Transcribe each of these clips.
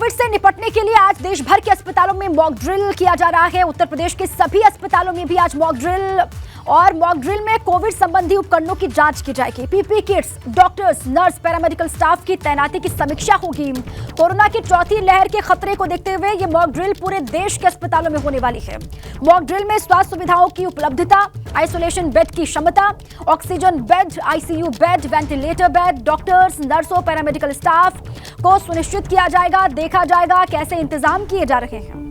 Covid से निपटने के लिए आज देश भर के अस्पतालों में मॉक ड्रिल किया जा रहा है। उत्तर प्रदेश के सभी अस्पतालों में भी आज मॉक ड्रिल में कोविड संबंधी उपकरणों की जांच की जाएगी। PPE kits, doctors, nurse, paramedical staff की तैनाती की समीक्षा होगी। कोरोना की चौथी लहर के खतरे को देखते हुए ये मॉक ड्रिल पूरे देश के अस्पतालों में होने वाली है। मॉक ड्रिल में स्वास्थ्य सुविधाओं की उपलब्धता, आइसोलेशन बेड की क्षमता, oxygen bed, ICU bed, ventilator bed, doctors, नर्सों, पैरामेडिकल स्टाफ को सुनिश्चित किया जाएगा। देखा जाएगा कैसे इंतजाम किए जा रहे हैं।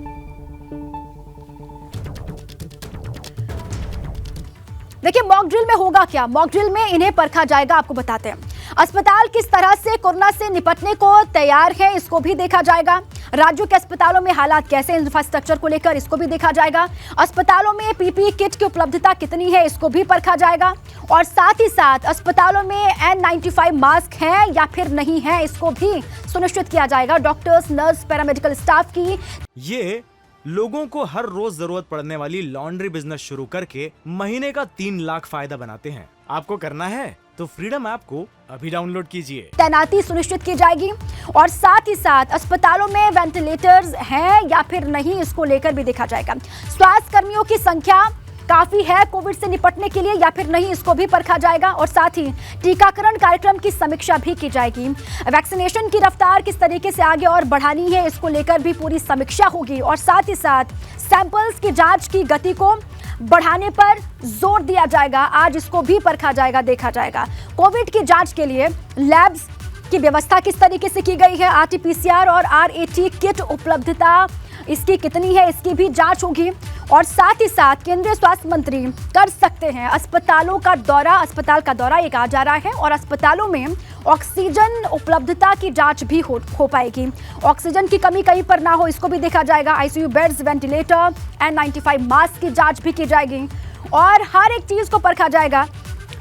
देखिए मॉक ड्रिल में होगा क्या। मॉक ड्रिल में इन्हें परखा जाएगा। आपको बताते हैं अस्पताल किस तरह से कोरोना से निपटने को तैयार है, इसको भी देखा जाएगा। राज्यों के अस्पतालों में हालात कैसे, इंफ्रास्ट्रक्चर को लेकर इसको भी देखा जाएगा। अस्पतालों में पीपीई किट की उपलब्धता कितनी है, इसको भी परखा जाएगा। और साथ ही साथ अस्पतालों में N95 मास्क हैं या फिर नहीं है, इसको भी सुनिश्चित किया जाएगा। डॉक्टर्स, नर्स, पैरामेडिकल स्टाफ की ये लोगों को हर रोज जरूरत पड़ने वाली लॉन्ड्री बिजनेस शुरू करके महीने का 3 लाख फायदा बनाते हैं। आपको करना है तो फ्रीडम ऐप को अभी डाउनलोड कीजिए। तैनाती सुनिश्चित की जाएगी और साथ ही साथ अस्पतालों में वेंटिलेटर्स हैं या फिर नहीं, इसको लेकर भी देखा जाएगा। स्वास्थ्य कर्मियों की संख्या काफी है कोविड से निपटने के लिए या फिर नहीं, इसको भी परखा जाएगा। और साथ ही टीकाकरण कार्यक्रम की समीक्षा भी की जाएगी। वैक्सीनेशन की रफ्तार किस तरीके से आगे और बढ़ानी है, इसको लेकर भी पूरी समीक्षा होगी। और साथ ही साथ सैंपल्स की जांच की गति को बढ़ाने पर जोर दिया जाएगा। आज इसको भी परखा जाएगा, देखा जाएगा। कोविड की जांच के लिए लैब्स की व्यवस्था किस तरीके से की गई है, आरटी-पीसीआर और आरएटी किट उपलब्धता इसकी कितनी है, इसकी भी जांच होगी। और साथ ही साथ केंद्रीय स्वास्थ्य मंत्री कर सकते हैं अस्पतालों का दौरा। अस्पताल का दौरा एक आ जा रहा है और अस्पतालों में ऑक्सीजन उपलब्धता की जांच भी हो पाएगी। ऑक्सीजन की कमी कहीं पर ना हो, इसको भी देखा जाएगा। ICU beds, ventilator, N95 mask की जांच भी की जाएगी और हर एक चीज को परखा जाएगा।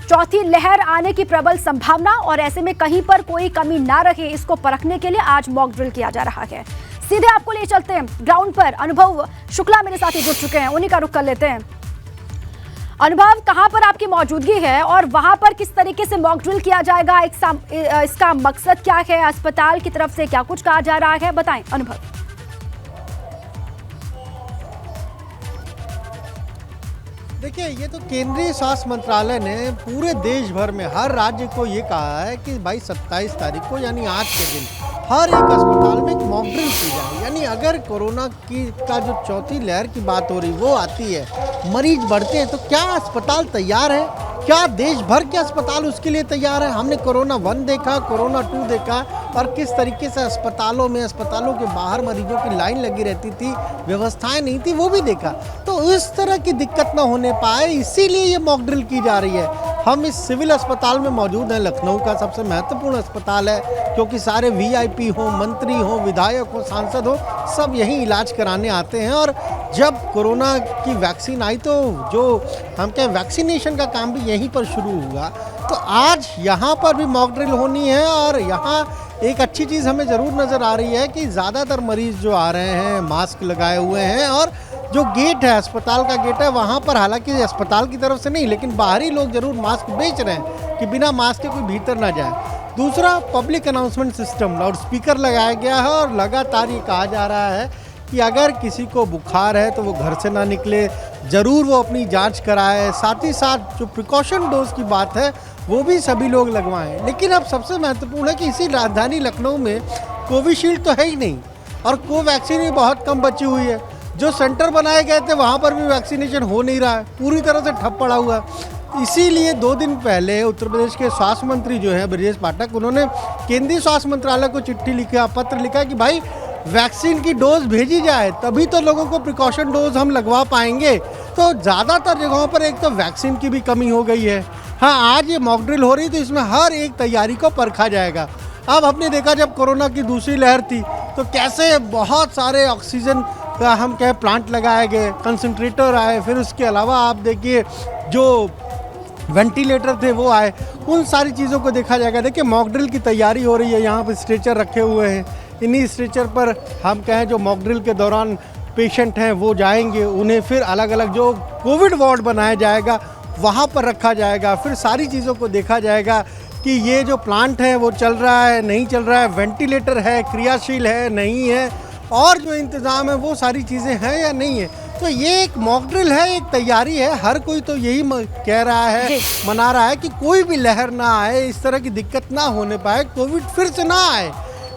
चौथी लहर आने की प्रबल संभावना और ऐसे में कहीं पर कोई कमी ना रहे, इसको परखने के लिए आज मॉक ड्रिल किया जा रहा है। सीधे आपको ले चलते हैं ग्राउंड पर। अनुभव शुक्ला मेरे साथ ही जुड़ चुके हैं, उन्हीं का रुख कर लेते हैं। अनुभव, कहां पर आपकी मौजूदगी है और वहां पर किस तरीके से मॉक ड्रिल किया जाएगा, इसका मकसद क्या है, अस्पताल की तरफ से क्या कुछ कहा जा रहा है, बताएं अनुभव। देखिए, ये तो केंद्रीय स्वास्थ्य मंत्रालय ने पूरे देश भर में हर राज्य को ये कहा है कि भाई 27 तारीख को यानी आज के दिन हर एक अस्पताल में एक मॉक ड्रिल की जाए। यानी अगर कोरोना का जो चौथी लहर की बात हो रही वो आती है, मरीज बढ़ते हैं, तो क्या अस्पताल तैयार है? क्या देश भर के अस्पताल उसके लिए तैयार है? हमने कोरोना 1 देखा, कोरोना 2 देखा और किस तरीके से अस्पतालों के बाहर मरीजों की लाइन लगी रहती थी, व्यवस्थाएं नहीं थी, वो भी देखा। तो इस तरह की दिक्कत ना होने पाए, इसीलिए ये मॉक ड्रिल की जा रही है। हम इस सिविल अस्पताल में मौजूद हैं, लखनऊ का सबसे महत्वपूर्ण अस्पताल है, क्योंकि सारे वीआईपी हो, मंत्री हो, विधायक हो, सांसद हो, सब यहीं इलाज कराने आते हैं। और जब कोरोना की वैक्सीन आई तो जो हम क्या वैक्सीनेशन का काम भी यहीं पर शुरू हुआ। तो आज यहाँ पर भी मॉक ड्रिल होनी है और यहाँ एक अच्छी चीज़ हमें ज़रूर नज़र आ रही है कि ज़्यादातर मरीज़ जो आ रहे हैं मास्क लगाए हुए हैं और जो गेट है, अस्पताल का गेट है, वहाँ पर हालांकि अस्पताल की तरफ से नहीं लेकिन बाहरी लोग ज़रूर मास्क बेच रहे हैं कि बिना मास्क के कोई भीतर ना जाए। दूसरा, public announcement system, loud speaker लगाया गया है और लगातार ये कहा जा रहा है कि अगर किसी को बुखार है तो वो घर से ना निकले, ज़रूर वो अपनी जांच कराए। साथ ही साथ जो प्रिकॉशन डोज की बात है वो भी सभी लोग लगवाएं। लेकिन अब सबसे महत्वपूर्ण है कि इसी राजधानी लखनऊ में कोविशील्ड तो है ही नहीं और कोवैक्सीन भी बहुत कम बची हुई है। जो सेंटर बनाए गए थे वहाँ पर भी वैक्सीनेशन हो नहीं रहा है, पूरी तरह से ठप पड़ा हुआ है। इसीलिए 2 दिन पहले उत्तर प्रदेश के स्वास्थ्य मंत्री जो है ब्रजेश पाठक, उन्होंने केंद्रीय स्वास्थ्य मंत्रालय को चिट्ठी लिखा, पत्र लिखा कि भाई वैक्सीन की डोज भेजी जाए, तभी तो लोगों को प्रिकॉशन डोज हम लगवा पाएंगे। तो ज़्यादातर जगहों पर एक तो वैक्सीन की भी कमी हो गई है। हाँ, आज ये मॉक ड्रिल हो रही तो इसमें हर एक तैयारी को परखा जाएगा। अब हमने देखा जब कोरोना की दूसरी लहर थी तो कैसे बहुत सारे ऑक्सीजन का हम कहें प्लांट लगाए गए, कंसंट्रेटर आए, फिर उसके अलावा आप देखिए जो वेंटिलेटर थे वो आए, उन सारी चीज़ों को देखा जाएगा। देखिए मॉक ड्रिल की तैयारी हो रही है, यहाँ पर स्ट्रेचर रखे हुए हैं, इन्हीं स्ट्रेचर पर हम कहें जो मॉक ड्रिल के दौरान पेशेंट हैं वो जाएंगे, उन्हें फिर अलग अलग जो कोविड वार्ड बनाया जाएगा वहाँ पर रखा जाएगा। फिर सारी चीज़ों को देखा जाएगा कि ये जो प्लांट है वो चल रहा है नहीं चल रहा है, वेंटिलेटर है क्रियाशील है नहीं है, और जो इंतज़ाम है वो सारी चीज़ें हैं या नहीं है। तो ये एक मॉक ड्रिल है, एक तैयारी है। हर कोई तो यही कह रहा है, मना रहा है कि कोई भी लहर ना आए, इस तरह की दिक्कत ना होने पाए, कोविड फिर से ना आए।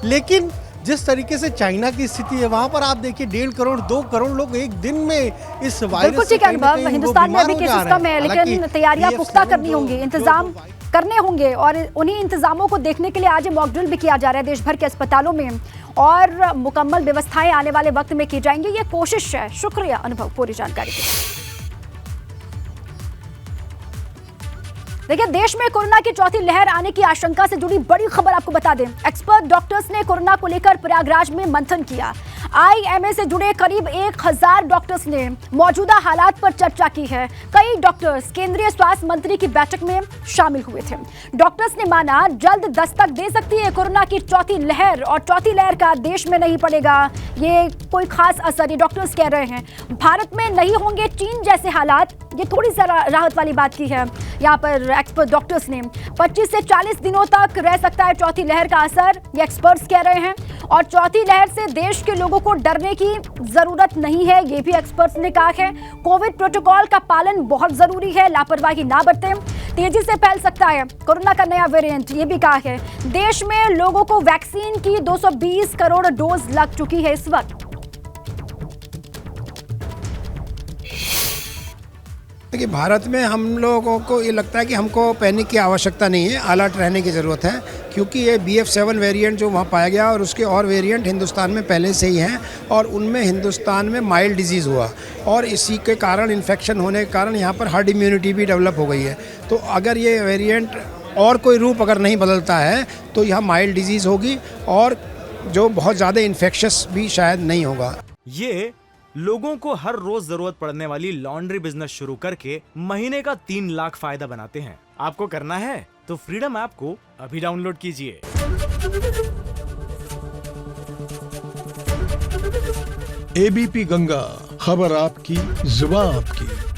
लेकिन जिस तरीके से चाइना की स्थिति है वहां पर आप देखिए 1.5 करोड़ 2 करोड़ लोग एक दिन में इस वायरस से अनुभव हिंदुस्तान में अभी केसेस कम है, लेकिन तैयारियां पुख्ता करनी होंगी, इंतजाम करने होंगे, और उन्हीं इंतजामों को देखने के लिए आज मॉक ड्रिल भी किया जा रहा है देश भर के अस्पतालों में, और मुकम्मल व्यवस्थाएं आने वाले वक्त में की जाएंगी। ये कोशिश है। शुक्रिया अनुभव पूरी जानकारी के लिए। देखिए, देश में कोरोना की चौथी लहर आने की आशंका से जुड़ी बड़ी खबर आपको बता दें। एक्सपर्ट डॉक्टर्स ने कोरोना को लेकर प्रयागराज में मंथन किया। आईएमए से जुड़े करीब 1000 डॉक्टर्स ने मौजूदा हालात पर चर्चा की है। कई डॉक्टर्स केंद्रीय स्वास्थ्य मंत्री की बैठक में शामिल हुए थे। डॉक्टर्स ने माना जल्द दस्तक दे सकती है कोरोना की चौथी लहर, और चौथी लहर का देश में नहीं पड़ेगा ये कोई खास असर, ये डॉक्टर्स कह रहे हैं। भारत में नहीं होंगे चीन जैसे हालात, ये थोड़ी सा राहत वाली बात की है यहाँ पर एक्सपर्ट डॉक्टर्स ने। 25 से 40 दिनों तक रह सकता है चौथी लहर का असर, ये एक्सपर्ट्स कह रहे हैं। और चौथी लहर से देश के लोगों को डरने की जरूरत नहीं है, ये भी एक्सपर्ट्स ने कहा है। कोविड प्रोटोकॉल का पालन बहुत जरूरी है, लापरवाही ना बरतें, तेजी से फैल सकता है कोरोना का नया वेरिएंट, ये भी कहा है। देश में लोगों को वैक्सीन की 220 करोड़ डोज लग चुकी है इस वक्त। कि भारत में हम लोगों को ये लगता है कि हमको पैनिक की आवश्यकता नहीं है, अलर्ट रहने की ज़रूरत है, क्योंकि ये BF7 वेरिएंट जो वहाँ पाया गया और उसके और वेरिएंट हिंदुस्तान में पहले से ही हैं, और उनमें हिंदुस्तान में माइल्ड डिजीज़ हुआ, और इसी के कारण इन्फेक्शन होने के कारण यहाँ पर हर्ड इम्यूनिटी भी डेवलप हो गई है। तो अगर ये वेरिएंट और कोई रूप अगर नहीं बदलता है तो यहाँ माइल्ड डिजीज़ होगी, और जो बहुत ज़्यादा इन्फेक्शस भी शायद नहीं होगा। ये लोगों को हर रोज जरूरत पड़ने वाली लॉन्ड्री बिजनेस शुरू करके महीने का 3 लाख फायदा बनाते हैं। आपको करना है तो फ्रीडम ऐप को अभी डाउनलोड कीजिए। ABP गंगा, खबर आपकी, जुबान आपकी।